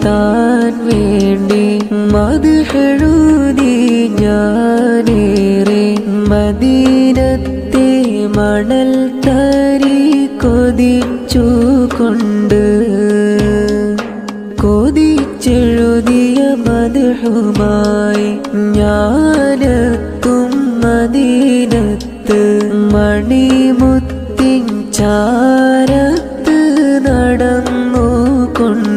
താൻ വേണ്ടി മദ്ഹെഴുതി ഞാനേറെ മദീനത്തെ മണൽ തരി കൊതിച്ചുകൊണ്ട് കൊതിച്ചെഴുതിയ മദ്ഹുമായി ഞാനെത്തും മദീനത്ത് മണിമുത്തിൻ ചാരത്ത് നടന്നുകൊണ്ട്